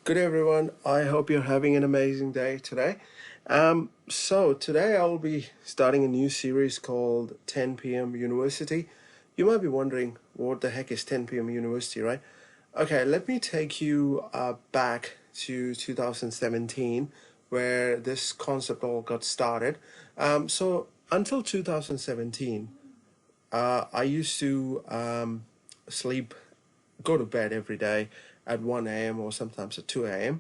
Good everyone. I hope you're having an amazing day today. So today I'll be starting a new series called 10 p.m. University. You might be wondering what the heck is 10 p.m. University, right? Okay, let me take you back to 2017 where this concept all got started. So until 2017, I used to sleep, go to bed every day at 1 a.m. or sometimes at 2 a.m.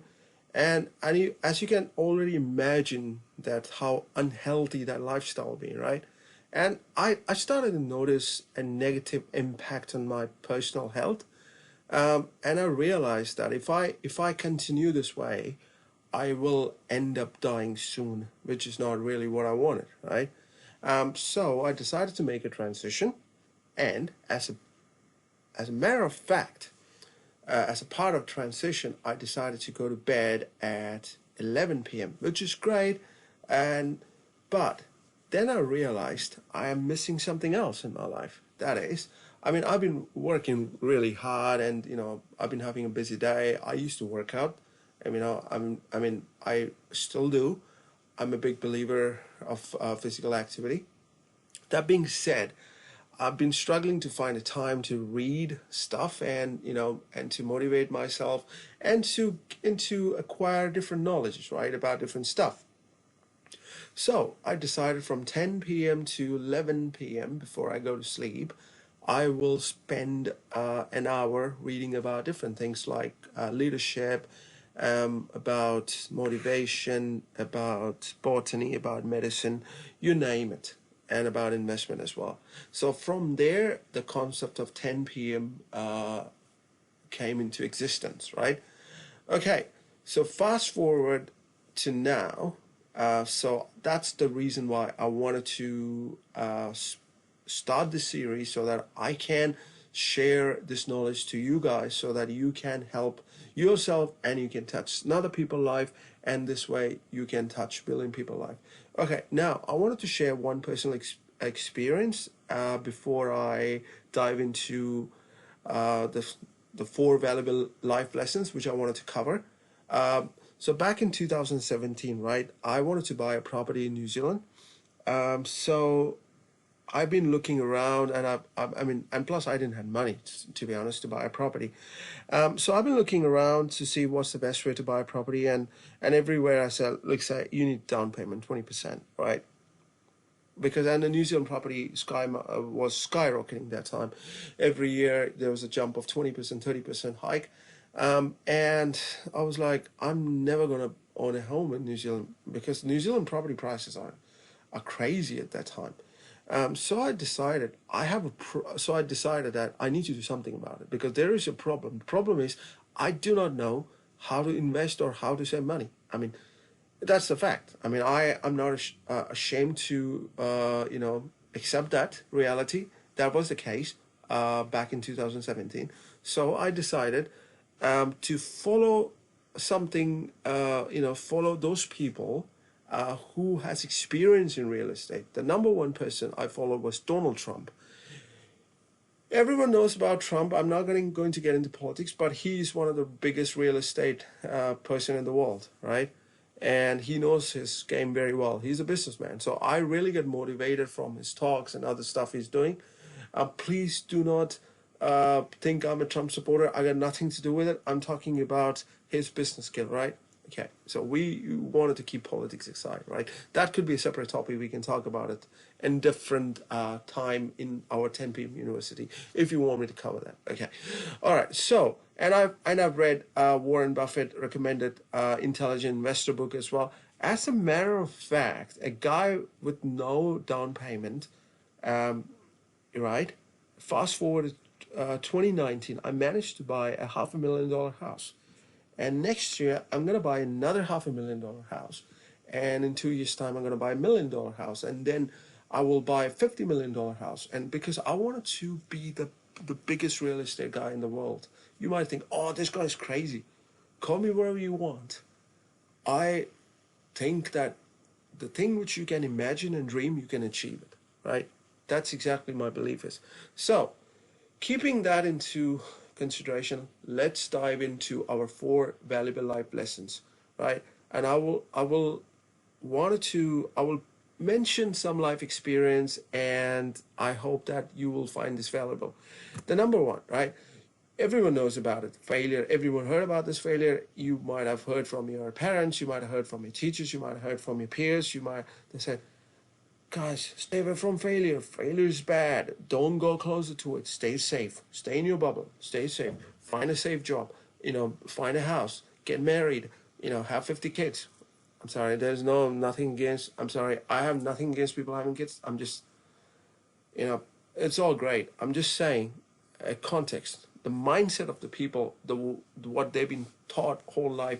As you can already imagine that how unhealthy that lifestyle be, right? And I started to notice a negative impact on my personal health. And I realized that if I continue this way, I will end up dying soon, which is not really what I wanted, right? So I decided to make a transition, and as a matter of fact, as a part of transition, I decided to go to bed at 11 p.m., which is great. And but then I realized I am missing something else in my life. That is, I've been working really hard, and I've been having a busy day. I used to work out. I still do. I'm a big believer of physical activity. That being said, I've been struggling to find a time to read stuff and to motivate myself and to acquire different knowledge, right, about different stuff. So I decided from 10 p.m. to 11 p.m. before I go to sleep, I will spend an hour reading about different things like leadership, about motivation, about botany, about medicine, you name it, and about investment as well. So from there, the concept of 10 p.m. Came into existence, right? Okay, so fast forward to now. So that's the reason why I wanted to start this series so that I can share this knowledge to you guys so that you can help yourself and you can touch another people's life, and this way you can touch a billion people's life. Okay, now I wanted to share one personal experience before I dive into the four valuable life lessons which I wanted to cover. So back in 2017, right, I wanted to buy a property in New Zealand. So I've been looking around, and and plus I didn't have money, to be honest, to buy a property. So I've been looking around to see what's the best way to buy a property, and everywhere I said, like, say, you need down payment 20%, right? Because and the New Zealand property was skyrocketing that time. Every year there was a jump of 20%, 30% hike, and I was like, I'm never gonna own a home in New Zealand because New Zealand property prices are crazy at that time. So I decided I decided that I need to do something about it because there is a problem. The problem is I do not know how to invest or how to save money. That's the fact. I'm not ashamed to accept that reality. That was the case back in 2017. So I decided to follow something, follow those people who has experience in real estate. The number one person I followed was Donald Trump. Everyone knows about Trump. I'm not going to get into politics, but he's one of the biggest real estate person in the world, right? And he knows his game very well. He's a businessman. So I really get motivated from his talks and other stuff he's doing. Please do not think I'm a Trump supporter. I got nothing to do with it. I'm talking about his business skill, right? Okay, so we wanted to keep politics aside, right? That could be a separate topic. We can talk about it in different time in our 10 p.m. University if you want me to cover that. Okay, all right. So I've read Warren Buffett recommended Intelligent Investor book as well. As a matter of fact, a guy with no down payment, right? Fast forward to 2019, I managed to buy a $500,000 house. And next year, I'm going to buy another $500,000 house. And in 2 years' time, I'm going to buy $1 million house. And then I will buy a $50 million house. And because I wanted to be the biggest real estate guy in the world. You might think, oh, this guy's crazy. Call me whatever you want. I think that the thing which you can imagine and dream, you can achieve it, right? That's exactly my belief is. So, keeping that into consideration, let's dive into our 4 valuable life lessons, right? And I will mention some life experience, and I hope that you will find this valuable. The number one, right? Everyone knows about it. Failure. Everyone heard about this failure. You might have heard from your parents. You might have heard from your teachers. You might have heard from your peers. They said, guys, stay away from failure. Failure is bad. Don't go closer to it. Stay safe. Stay in your bubble. Stay safe. Find a safe job. Find a house. Get married. Have 50 kids. I'm sorry. There's nothing against. I'm sorry. I have nothing against people having kids. I'm just, it's all great. I'm just saying, a context, the mindset of the people, what they've been taught whole life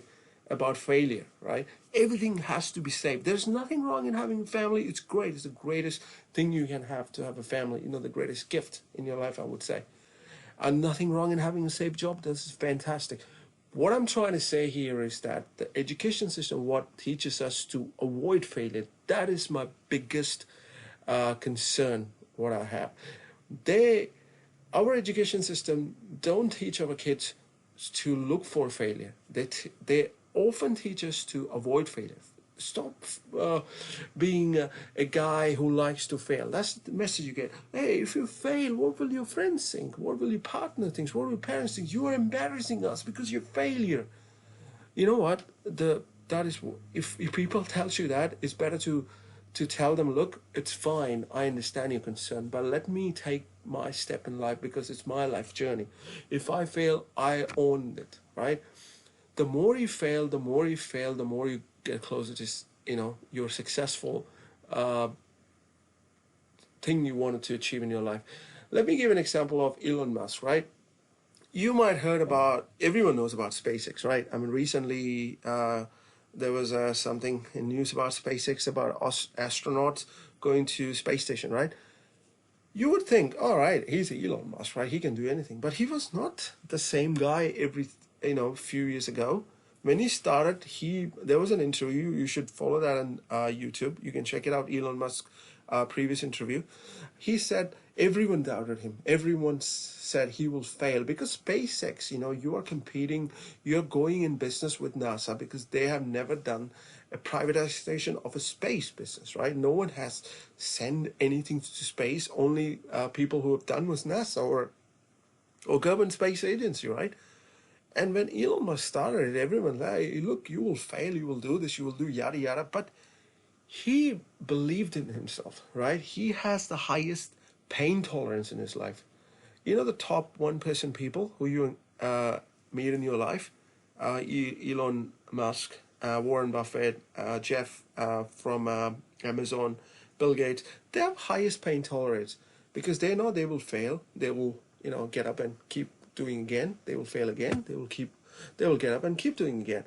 about failure, right? Everything has to be safe. There's nothing wrong in having a family. It's great. It's the greatest thing you can have, to have a family. The greatest gift in your life, I would say. And nothing wrong in having a safe job. This is fantastic. What I'm trying to say here is that the education system, what teaches us to avoid failure, that is my biggest concern, what I have. Our education system don't teach our kids to look for failure. They often teach us to avoid failure. Stop being a guy who likes to fail. That's the message you get. Hey, if you fail, what will your friends think? What will your partner think? What will your parents think? You are embarrassing us because you're a failure. You know what? If people tell you that, it's better to tell them, look, it's fine. I understand your concern, but let me take my step in life because it's my life journey. If I fail, I own it, right? The more you fail, the more you get closer to your successful thing you wanted to achieve in your life. Let me give an example of Elon Musk, right? You might heard about, everyone knows about SpaceX, right? I mean, recently there was something in news about SpaceX, about astronauts going to space station, right? You would think, all right, he's Elon Musk, right? He can do anything. But he was not the same guy few years ago. When he started, there was an interview. You should follow that on YouTube. You can check it out, Elon Musk's previous interview. He said everyone doubted him. Everyone said he will fail because SpaceX, you are competing, you're going in business with NASA because they have never done a privatization of a space business, right? No one has sent anything to space. Only people who have done was NASA or government space agency, right? And when Elon Musk started it, everyone said, hey, look, you will fail, you will do this, you will do yada yada. But he believed in himself, right? He has the highest pain tolerance in his life. The top 1% people who you meet in your life, Elon Musk, Warren Buffett, Jeff from Amazon, Bill Gates, they have highest pain tolerance because they know they will fail. They will, get up and keep doing again. They will fail again. They will get up and keep doing again.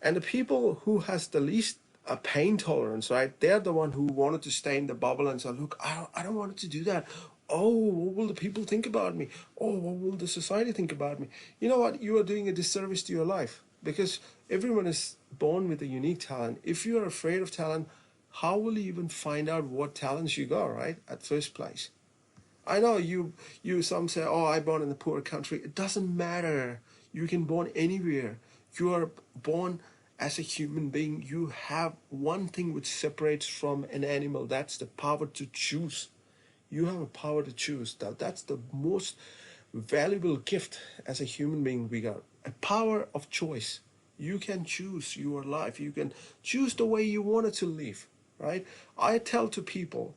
And the people who has the least pain tolerance, right? They're the one who wanted to stay in the bubble and say, look, I don't want to do that. Oh, what will the people think about me? Oh, what will the society think about me? You know what? You are doing a disservice to your life because everyone is born with a unique talent. If you are afraid of talent, how will you even find out what talents you got, right? At first place. I know some say, oh, I born in a poor country. It doesn't matter. You can born anywhere. You are born as a human being. You have one thing which separates from an animal. That's the power to choose. You have a power to choose. That's the most valuable gift as a human being we got. A power of choice. You can choose your life. You can choose the way you wanted to live, right? I tell to people,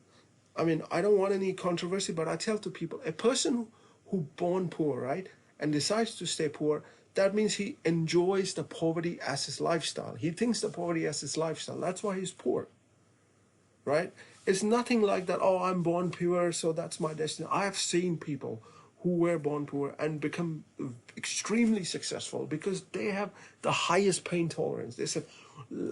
I mean, I don't want any controversy, but I tell to people, a person who born poor, right, and decides to stay poor, that means he enjoys the poverty as his lifestyle. He thinks the poverty as his lifestyle. That's why he's poor, right? It's nothing like that, oh, I'm born poor, so that's my destiny. I have seen people who were born poor and become extremely successful because they have the highest pain tolerance. They said,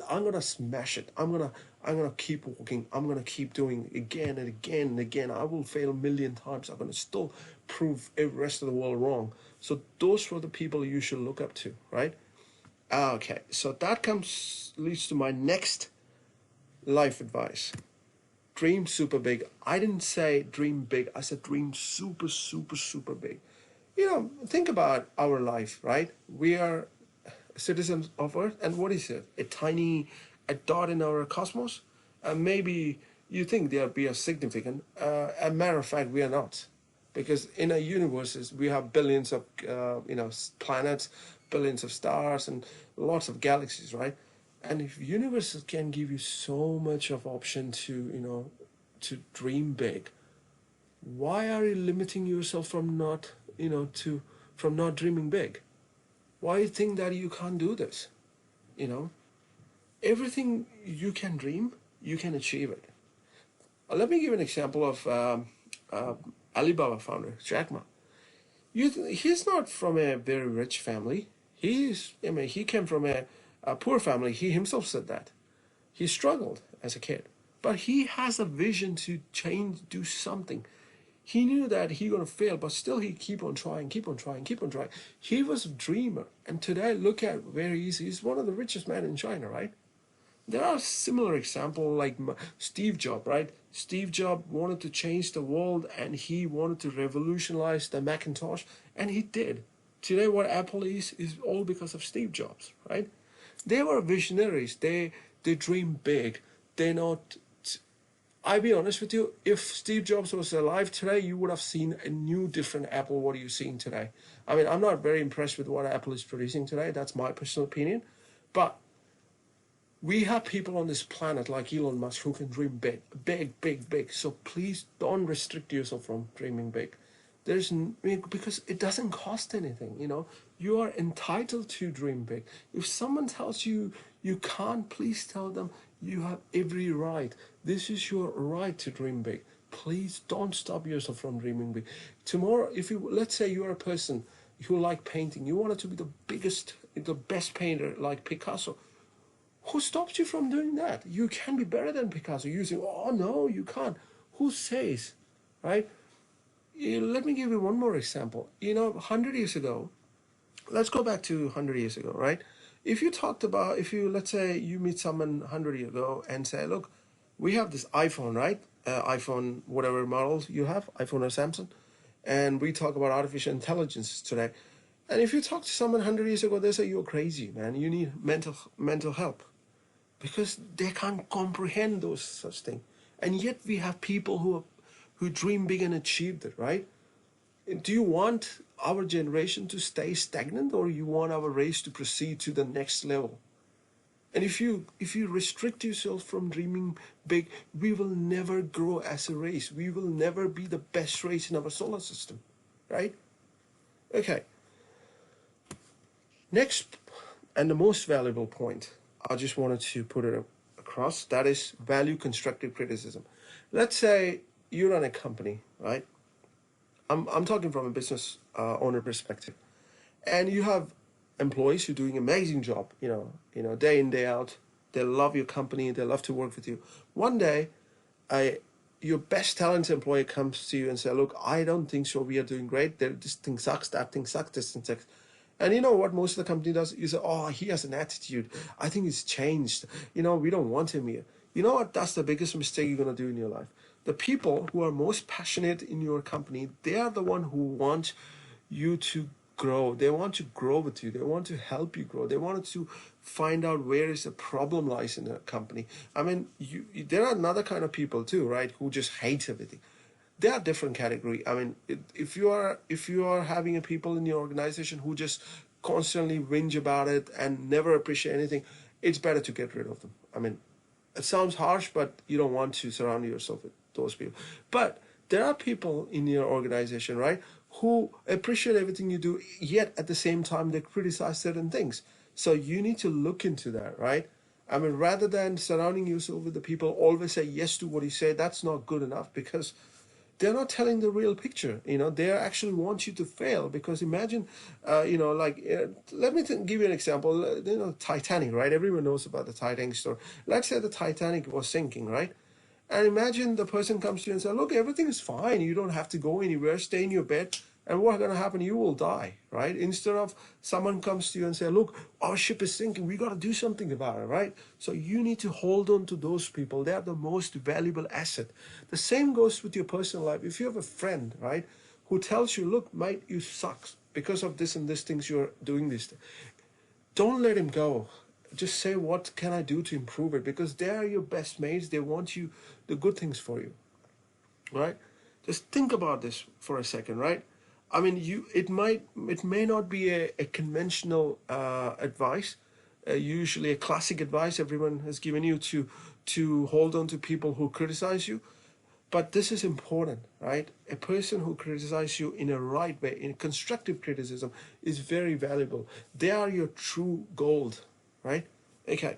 I'm going to smash it. I'm going to keep walking. I'm going to keep doing it again and again and again. I will fail a million times. I'm going to still prove the rest of the world wrong. So those were the people you should look up to, right? Okay, so that leads to my next life advice. Dream super big. I didn't say dream big. I said dream super, super, super big. Think about our life, right? We are citizens of Earth, and what is it? A dot in our cosmos? Maybe you think we are significant. A matter of fact, we are not, because in our universes we have billions of planets, billions of stars, and lots of galaxies, right? And if universes can give you so much of option to to dream big, why are you limiting yourself from not from not dreaming big? Why you think that you can't do this? You know, everything you can dream, you can achieve it. Let me give an example of Alibaba founder Jack Ma. He's not from a very rich family. He came from a poor family. He himself said that he struggled as a kid, but he has a vision to change, do something. He knew that he gonna fail, but still he keep on trying, keep on trying, keep on trying. He was a dreamer, and today look at where he is. He's one of the richest men in China, right? There are similar examples like Steve Jobs, right? Steve Jobs wanted to change the world, and he wanted to revolutionize the Macintosh, and he did. Today, what Apple is all because of Steve Jobs, right? They were visionaries. They dream big. They're not. I'll be honest with you, if Steve Jobs was alive today, you would have seen a new, different Apple. What are you seeing today? I mean, I'm not very impressed with what Apple is producing today. That's my personal opinion. But we have people on this planet like Elon Musk who can dream big, big, big, big. So please don't restrict yourself from dreaming big. Because it doesn't cost anything, You are entitled to dream big. If someone tells you you can't, please tell them you have every right. This is your right to dream big. Please don't stop yourself from dreaming big. Tomorrow, let's say you are a person who like painting, you wanted to be the best painter like Picasso. Who stops you from doing that? You can be better than Picasso. You say, oh no, you can't. Who says, right? Let me give you one more example. 100 years ago, let's go back to 100 years ago, right? Let's say you meet someone 100 years ago and say, look, we have this iPhone, right? iPhone, whatever models you have, iPhone or Samsung, and we talk about artificial intelligence today. And if you talk to someone 100 years ago, they say, you're crazy, man. You need mental help. Because they can't comprehend those such things. And yet we have people who dream big and achieved it, right? Do you want our generation to stay stagnant, or you want our race to proceed to the next level? And if you restrict yourself from dreaming big, we will never grow as a race. We will never be the best race in our solar system, right? Okay. Next, and the most valuable point, I just wanted to put it across, that is value constructive criticism. Let's say you run a company, right? I'm talking from a business owner perspective, and you have employees who are doing an amazing job, day in, day out. They love your company. They love to work with you. One day, your best talented employee comes to you and says, look, I don't think so. We are doing great. This thing sucks. That thing sucks. This thing sucks. And you know what most of the company does? You say, oh, he has an attitude. I think it's changed. We don't want him here. You know what? That's the biggest mistake you're going to do in your life. The people who are most passionate in your company, they are the one who want you to grow. They want to grow with you. They want to help you grow. They want to find out where is the problem lies in the company. I mean, there are another kind of people too, right? Who just hate everything. They are different category. I mean, if you are having people in your organization who just constantly whinge about it and never appreciate anything, it's better to get rid of them. I mean, it sounds harsh, but you don't want to surround yourself with those people. But there are people in your organization, right, who appreciate everything you do, yet at the same time they criticize certain things. So you need to look into that, right? I mean, rather than surrounding yourself with the people always say yes to what you say, that's not good enough, because they're not telling the real picture. They actually want you to fail. Because imagine, let me give you an example. Titanic, right? Everyone knows about the Titanic story. Let's say the Titanic was sinking, right? And imagine the person comes to you and says, look, everything is fine. You don't have to go anywhere. Stay in your bed. And what's going to happen? You will die, right? Instead of someone comes to you and say, look, our ship is sinking. We got to do something about it, right? So you need to hold on to those people. They are the most valuable asset. The same goes with your personal life. If you have a friend, right, who tells you, look, mate, you suck because of this and this things you're doing this. Don't let him go. Just say, what can I do to improve it? Because they are your best mates. They want you, the good things for you, right? Just think about this for a second, right? I mean, it may not be a conventional advice, usually a classic advice everyone has given you to hold on to people who criticize you. But this is important, right? A person who criticizes you in a right way, in constructive criticism, is very valuable. They are your true gold, right? Okay.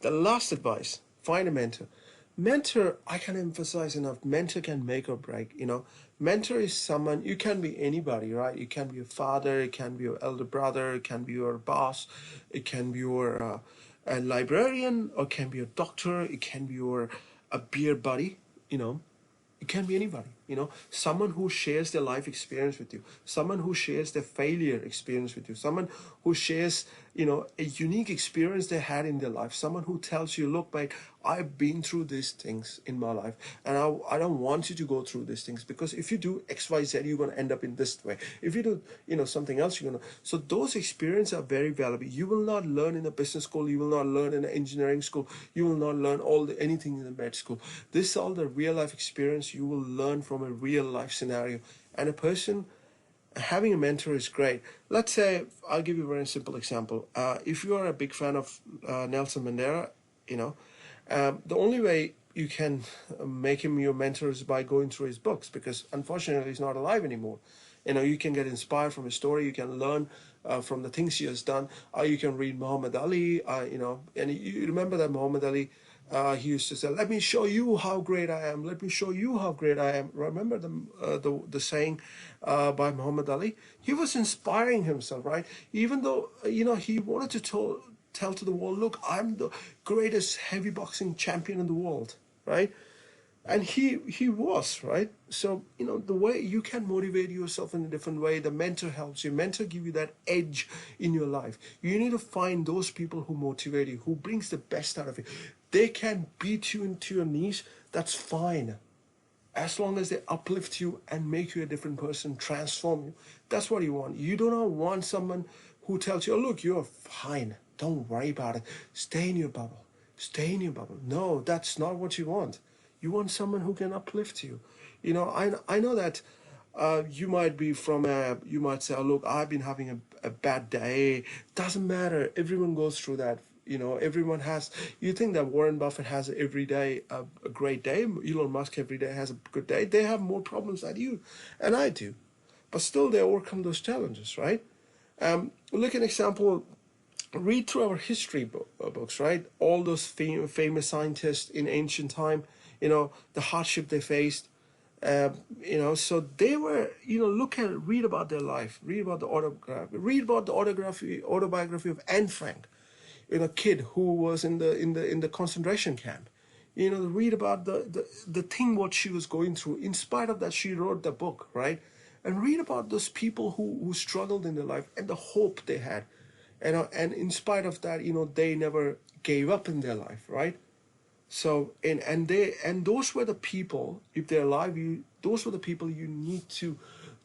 The last advice, find a mentor. Mentor, I can emphasize enough, mentor can make or break, Mentor is someone, you can be anybody, right? You can be your father, it can be your elder brother, it can be your boss, it can be your a librarian, or it can be your doctor, it can be your a beer buddy, it can be anybody, someone who shares their life experience with you, someone who shares their failure experience with you, someone who shares, a unique experience they had in their life, someone who tells you, look, mate, I've been through these things in my life, and I don't want you to go through these things, because if you do X, Y, Z, you're going to end up in this way. If you do, something else, you're going to. So those experiences are very valuable. You will not learn in a business school. You will not learn in an engineering school. You will not learn anything in the med school. This is all the real life experience you will learn from a real life scenario. And a person having a mentor is great. Let's say, I'll give you a very simple example. If you are a big fan of Nelson Mandela, the only way you can make him your mentor is by going through his books, because unfortunately he's not alive anymore. You can get inspired from his story, you can learn from the things he has done, or you can read Muhammad Ali, and you remember that Muhammad Ali, he used to say, let me show you how great I am, let me show you how great I am. Remember the saying by Muhammad Ali? He was inspiring himself, right? Even though, he wanted to tell to the world, look, I'm the greatest heavy boxing champion in the world, right? And he was, right? So, the way you can motivate yourself in a different way, the mentor helps you. Mentor give you that edge in your life. You need to find those people who motivate you, who brings the best out of you. They can beat you into your knees, that's fine. As long as they uplift you and make you a different person, transform you. That's what you want. You do not want someone who tells you, oh, look, you're fine. Don't worry about it. Stay in your bubble. Stay in your bubble. No, that's not what you want. You want someone who can uplift you. I know that you might be you might say, oh, look, I've been having a bad day. Doesn't matter. Everyone goes through that. Everyone has. You think that Warren Buffett has every day a great day? Elon Musk every day has a good day. They have more problems than you and I do. But still, they overcome those challenges, right? Look at an example. Read through our history books, right? All those famous scientists in ancient time, the hardship they faced, so they were, read about their life, read about the autobiography of Anne Frank, a kid who was in the concentration camp. Read about the thing what she was going through. In spite of that, she wrote the book, right? And read about those people who struggled in their life and the hope they had. And in spite of that, they never gave up in their life, right? So and those were the people, if they're alive, those were the people you need to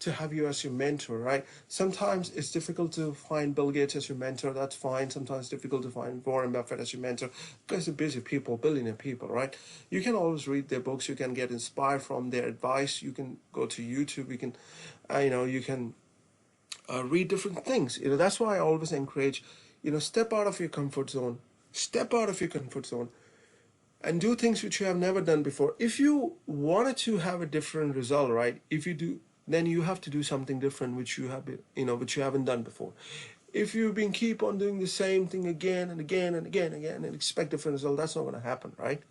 have you as your mentor, right? Sometimes it's difficult to find Bill Gates as your mentor, that's fine. Sometimes it's difficult to find Warren Buffett as your mentor, because they're busy people, billionaire people, right? You can always read their books, you can get inspired from their advice, you can go to YouTube, you can read different things. That's why I always encourage, step out of your comfort zone. Step out of your comfort zone and do things which you have never done before. If you wanted to have a different result, right? If you do, then you have to do something different, which you have, which you haven't done before. If you've been keep on doing the same thing again and again and again and again and expect different result, that's not going to happen, right?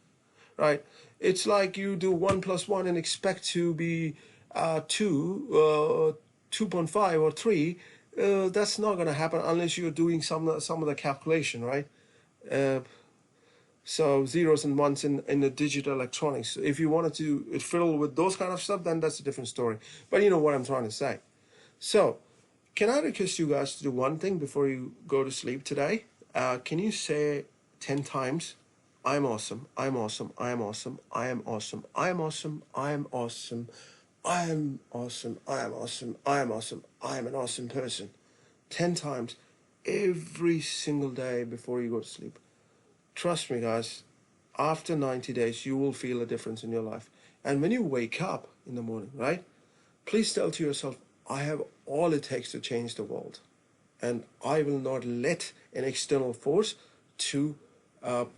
Right? It's like you do 1 + 1 and expect to be 2, 2.5 or 3. That's not going to happen unless you're doing some of the calculation, right? So zeros and ones in the digital electronics. If you wanted to fiddle with those kind of stuff, then that's a different story. But you know what I'm trying to say. So, can I request you guys to do one thing before you go to sleep today? Can you say 10 times, I'm awesome, I'm awesome, I am awesome, I am awesome, I am awesome, I am awesome, I am awesome, I am awesome, I am awesome, I am an awesome person. 10 times every single day before you go to sleep. Trust me, guys, after 90 days, you will feel a difference in your life. And when you wake up in the morning, right, please tell to yourself, I have all it takes to change the world. And I will not let an external force to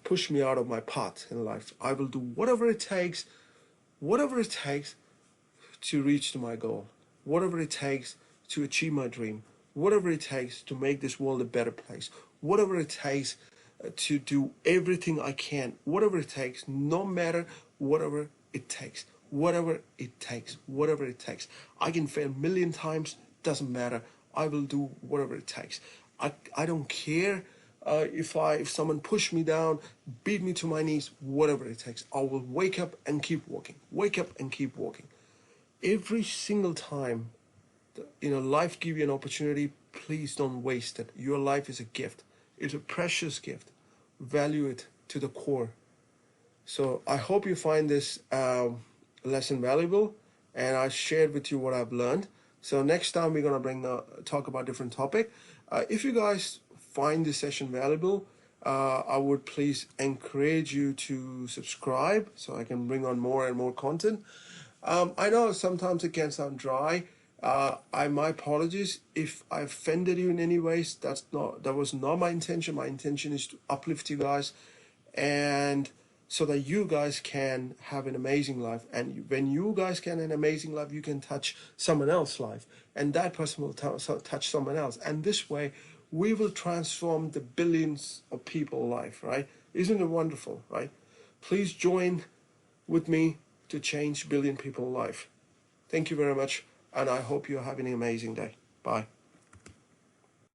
push me out of my path in life. I will do whatever it takes to reach to my goal, whatever it takes to achieve my dream, whatever it takes to make this world a better place, whatever it takes to do everything I can, whatever it takes, no matter whatever it takes, whatever it takes, whatever it takes. I can fail a million times, doesn't matter. I will do whatever it takes. I don't care if someone push me down, beat me to my knees, whatever it takes. I will wake up and keep walking. Wake up and keep walking. Every single time, life give you an opportunity, please don't waste it. Your life is a gift. It's a precious gift. Value it to the core. So I hope you find this lesson valuable, and I shared with you what I've learned. So next time we're gonna talk about different topic. If you guys find this session valuable, I would please encourage you to subscribe so I can bring on more and more content. I know sometimes it can sound dry. My apologies if I offended you in any ways. That was not my intention. My intention is to uplift you guys, and so that you guys can have an amazing life. And when you guys can have an amazing life, you can touch someone else's life, and that person will touch someone else. And this way, we will transform the billions of people's life, right? Isn't it wonderful, right? Please join with me to change billion people's life. Thank you very much, and I hope you're having an amazing day. Bye.